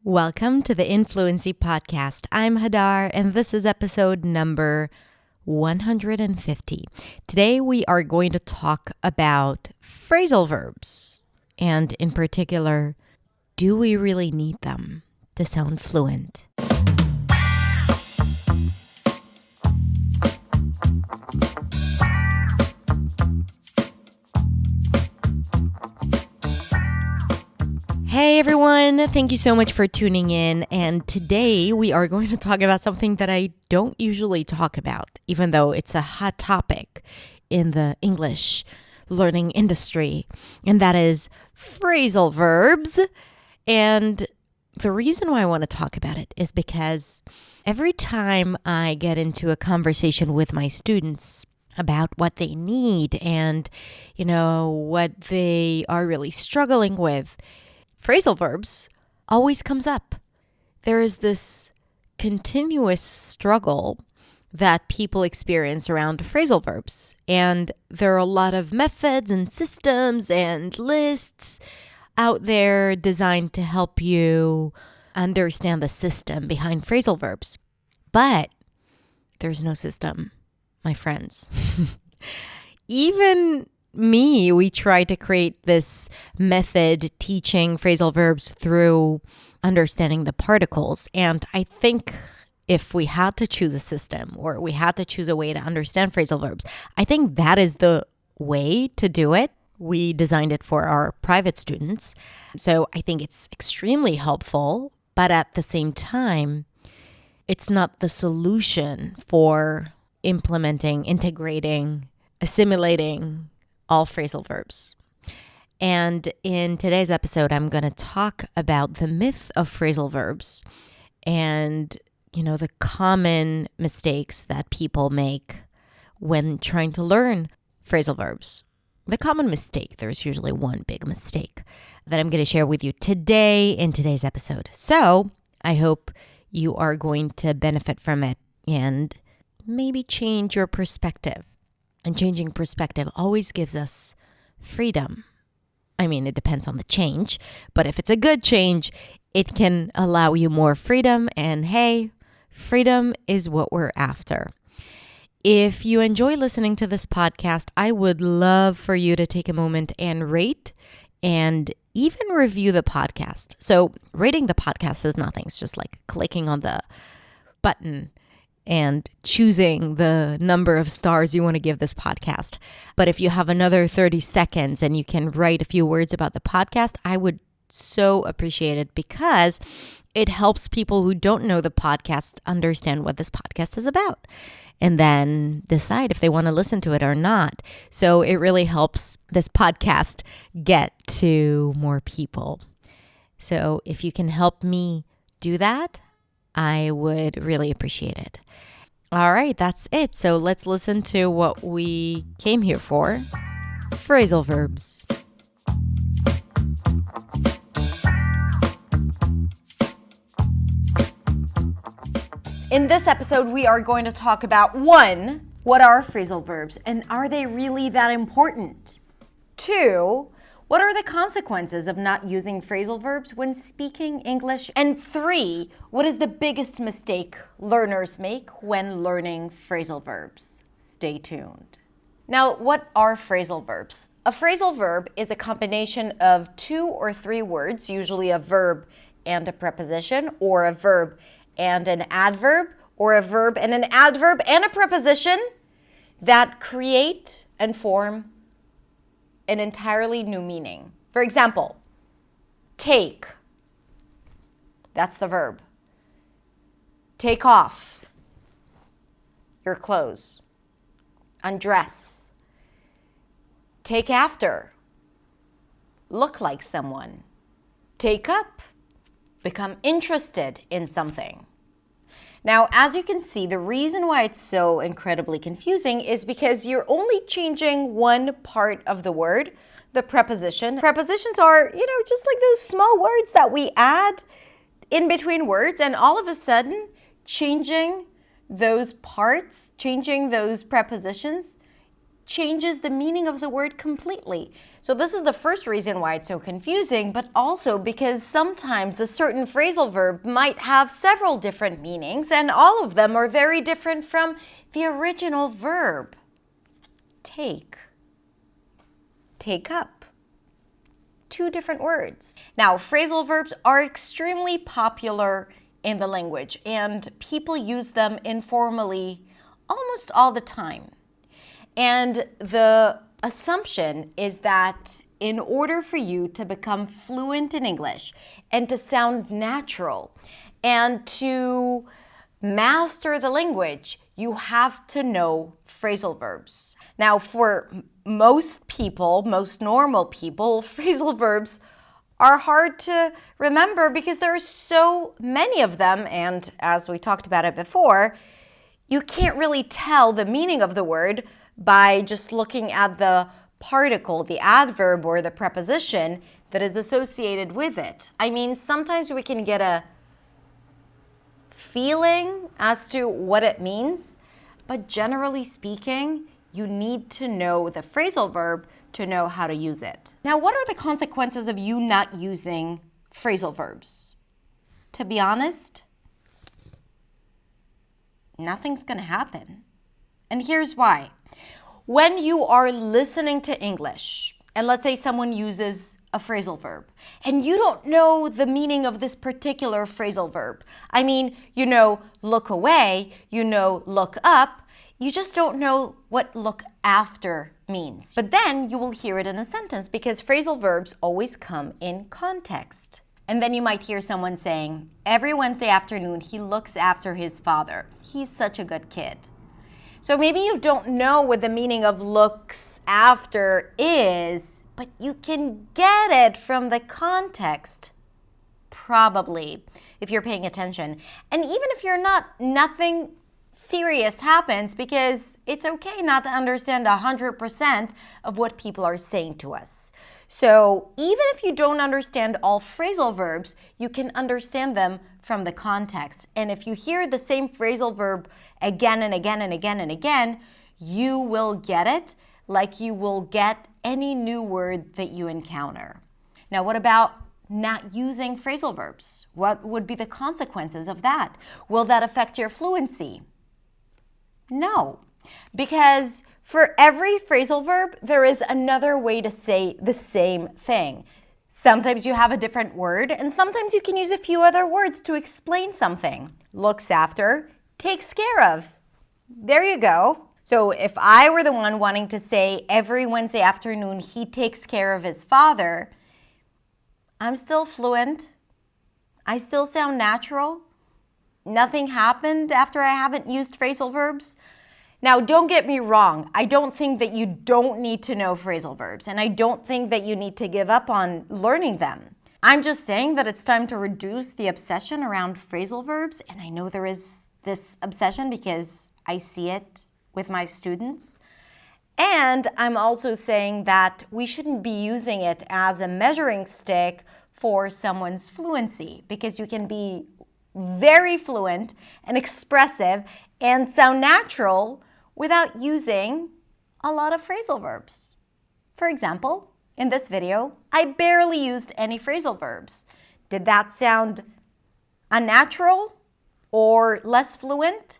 Welcome to the Influency Podcast. I'm Hadar, and this is episode number 150. Today, we are going to talk about phrasal verbs, and in particular, do we really need them to sound fluent? Hey everyone, thank you so much for tuning in. And today we are going to talk about something that I don't usually talk about, even though it's a hot topic in the English learning industry, and that is phrasal verbs. And the reason why I want to talk about it is because every time I get into a conversation with my students about what they need and, what they are really struggling with, phrasal verbs always comes up. There is this continuous struggle that people experience around phrasal verbs. And there are a lot of methods and systems and lists out there designed to help you understand the system behind phrasal verbs. But there's no system, my friends. Even we try to create this method teaching phrasal verbs through understanding the particles. And I think if we had to choose a system or we had to choose a way to understand phrasal verbs, I think that is the way to do it. We designed it for our private students. So I think it's extremely helpful, but at the same time, it's not the solution for implementing, integrating, assimilating all phrasal verbs. And in today's episode, I'm going to talk about the myth of phrasal verbs and, the common mistakes that people make when trying to learn phrasal verbs. The common mistake, there's usually one big mistake that I'm going to share with you today in today's episode. So I hope you are going to benefit from it and maybe change your perspective. And changing perspective always gives us freedom. I mean, it depends on the change, but if it's a good change, it can allow you more freedom. And hey, freedom is what we're after. If you enjoy listening to this podcast, I would love for you to take a moment and rate and even review the podcast. So rating the podcast is nothing. It's just like clicking on the button and choosing the number of stars you want to give this podcast. But if you have another 30 seconds and you can write a few words about the podcast, I would so appreciate it because it helps people who don't know the podcast understand what this podcast is about and then decide if they want to listen to it or not. So it really helps this podcast get to more people. So if you can help me do that, I would really appreciate it. All right, that's it. So let's listen to what we came here for. Phrasal verbs. In this episode, we are going to talk about 1, what are phrasal verbs and are they really that important? 2, what are the consequences of not using phrasal verbs when speaking English? And 3, what is the biggest mistake learners make when learning phrasal verbs? Stay tuned. Now, what are phrasal verbs? A phrasal verb is a combination of 2 or 3 words, usually a verb and a preposition, or a verb and an adverb, or a verb and an adverb and a preposition that create and form an entirely new meaning. For example, take. That's the verb. Take off your clothes. Undress. Take after. Look like someone. Take up. Become interested in something. Now, as you can see, the reason why it's so incredibly confusing is because you're only changing one part of the word, the preposition. Prepositions are, just like those small words that we add in between words, and all of a sudden, changing those parts, changing those prepositions, changes the meaning of the word completely. So this is the first reason why it's so confusing, but also because sometimes a certain phrasal verb might have several different meanings, and all of them are very different from the original verb. Take, take up. Two different words. Now, phrasal verbs are extremely popular in the language, and people use them informally almost all the time. And the assumption is that in order for you to become fluent in English and to sound natural and to master the language, you have to know phrasal verbs. Now, for most people, most normal people, phrasal verbs are hard to remember because there are so many of them, and as we talked about it before, you can't really tell the meaning of the word by just looking at the particle, the adverb or the preposition that is associated with it. I mean, sometimes we can get a feeling as to what it means, but generally speaking, you need to know the phrasal verb to know how to use it. Now, what are the consequences of you not using phrasal verbs? To be honest, nothing's going to happen. And here's why. When you are listening to English, and let's say someone uses a phrasal verb, and you don't know the meaning of this particular phrasal verb. I mean, you know, look away, you know, look up, you just don't know what look after means. But then you will hear it in a sentence because phrasal verbs always come in context. And then you might hear someone saying, every Wednesday afternoon, he looks after his father. He's such a good kid. So maybe you don't know what the meaning of looks after is, but you can get it from the context, probably, if you're paying attention. And even if you're not, nothing serious happens because it's okay not to understand 100% of what people are saying to us. So even if you don't understand all phrasal verbs, you can understand them from the context. And if you hear the same phrasal verb again and again and again and again, you will get it like you will get any new word that you encounter. Now, what about not using phrasal verbs? What would be the consequences of that? Will that affect your fluency? No, because for every phrasal verb, there is another way to say the same thing. Sometimes you have a different word, and sometimes you can use a few other words to explain something. Looks after, takes care of. There you go. So if I were the one wanting to say every Wednesday afternoon he takes care of his father, I'm still fluent. I still sound natural. Nothing happened after I haven't used phrasal verbs. Now, don't get me wrong. I don't think that you don't need to know phrasal verbs, and I don't think that you need to give up on learning them. I'm just saying that it's time to reduce the obsession around phrasal verbs, and I know there is this obsession because I see it with my students. And I'm also saying that we shouldn't be using it as a measuring stick for someone's fluency, because you can be very fluent and expressive and sound natural without using a lot of phrasal verbs. For example, in this video, I barely used any phrasal verbs. Did that sound unnatural or less fluent?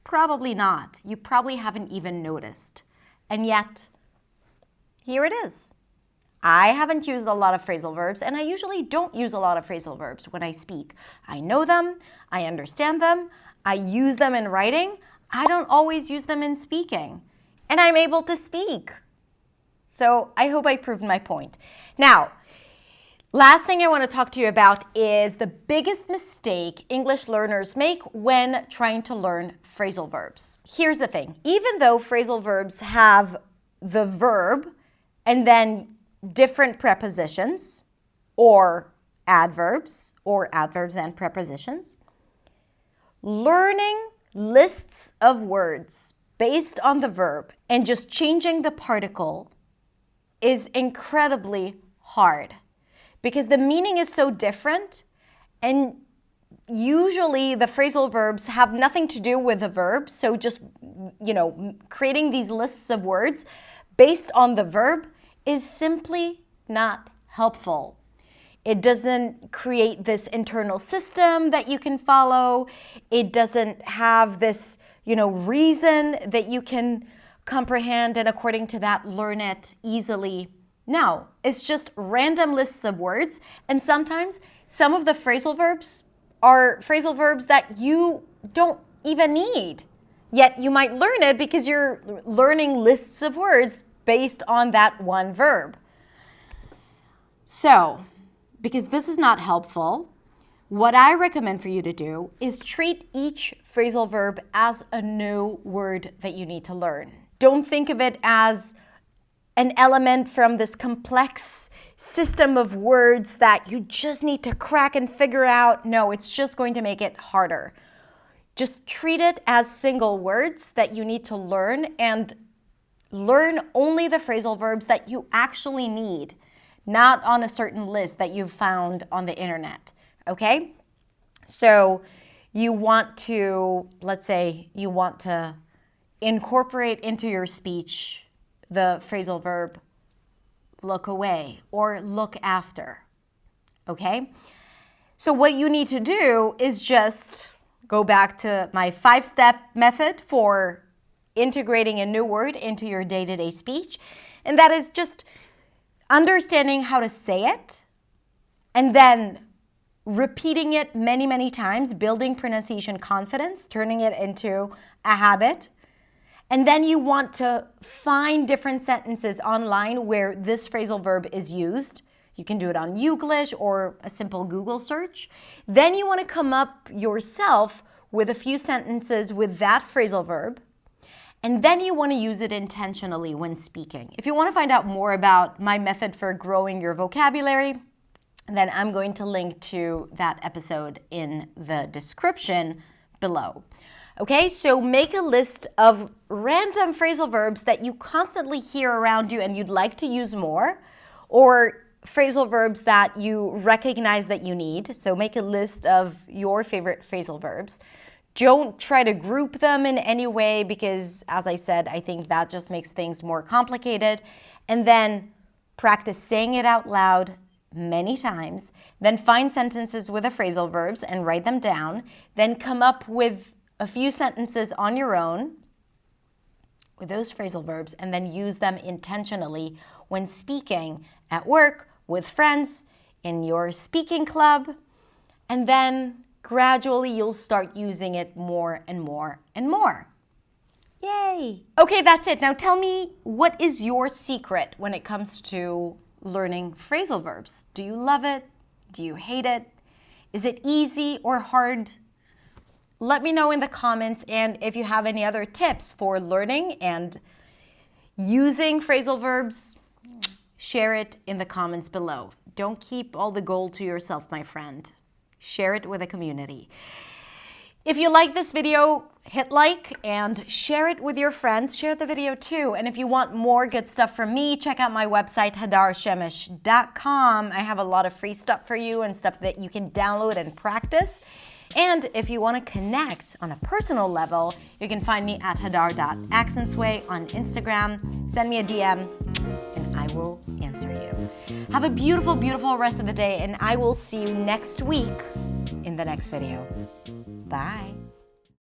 Probably not. You probably haven't even noticed. And yet, here it is. I haven't used a lot of phrasal verbs, and I usually don't use a lot of phrasal verbs when I speak. I know them, I understand them, I use them in writing. I don't always use them in speaking, and I'm able to speak. So I hope I proved my point. Now, last thing I want to talk to you about is the biggest mistake English learners make when trying to learn phrasal verbs. Here's the thing. Even though phrasal verbs have the verb and then different prepositions or adverbs and prepositions, learning lists of words based on the verb and just changing the particle is incredibly hard because the meaning is so different, and usually the phrasal verbs have nothing to do with the verb. So just, creating these lists of words based on the verb is simply not helpful. It doesn't create this internal system that you can follow. It doesn't have this, reason that you can comprehend and according to that learn it easily. No, it's just random lists of words. And sometimes some of the phrasal verbs are phrasal verbs that you don't even need. Yet you might learn it because you're learning lists of words based on that one verb. So, because this is not helpful, what I recommend for you to do is treat each phrasal verb as a new word that you need to learn. Don't think of it as an element from this complex system of words that you just need to crack and figure out. No, it's just going to make it harder. Just treat it as single words that you need to learn and learn only the phrasal verbs that you actually need, not on a certain list that you've found on the internet, okay? So you want to, let's say you want to incorporate into your speech the phrasal verb look away or look after, okay? So what you need to do is just go back to my 5-step method for integrating a new word into your day-to-day speech, and that is just understanding how to say it and then repeating it many, many times, building pronunciation confidence, turning it into a habit. And then you want to find different sentences online where this phrasal verb is used. You can do it on Youglish or a simple Google search. Then you want to come up yourself with a few sentences with that phrasal verb. And then you want to use it intentionally when speaking. If you want to find out more about my method for growing your vocabulary, then I'm going to link to that episode in the description below. Okay, so make a list of random phrasal verbs that you constantly hear around you and you'd like to use more, or phrasal verbs that you recognize that you need. So make a list of your favorite phrasal verbs. Don't try to group them in any way because, as I said, I think that just makes things more complicated. And then practice saying it out loud many times. Then find sentences with the phrasal verbs and write them down. Then come up with a few sentences on your own with those phrasal verbs and then use them intentionally when speaking at work, with friends, in your speaking club, and then gradually you'll start using it more and more and more. Yay! Okay, that's it. Now tell me, what is your secret when it comes to learning phrasal verbs? Do you love it? Do you hate it? Is it easy or hard? Let me know in the comments, and if you have any other tips for learning and using phrasal verbs, share it in the comments below. Don't keep all the gold to yourself, my friend. Share it with a community. If you like this video, hit like and share it with your friends. Share the video too. And if you want more good stuff from me, check out my website, hadarshemish.com. I have a lot of free stuff for you and stuff that you can download and practice. And if you want to connect on a personal level, you can find me at hadar.accentsway on Instagram. Send me a DM and I will answer you. Have a beautiful, beautiful rest of the day, and I will see you next week in the next video. Bye.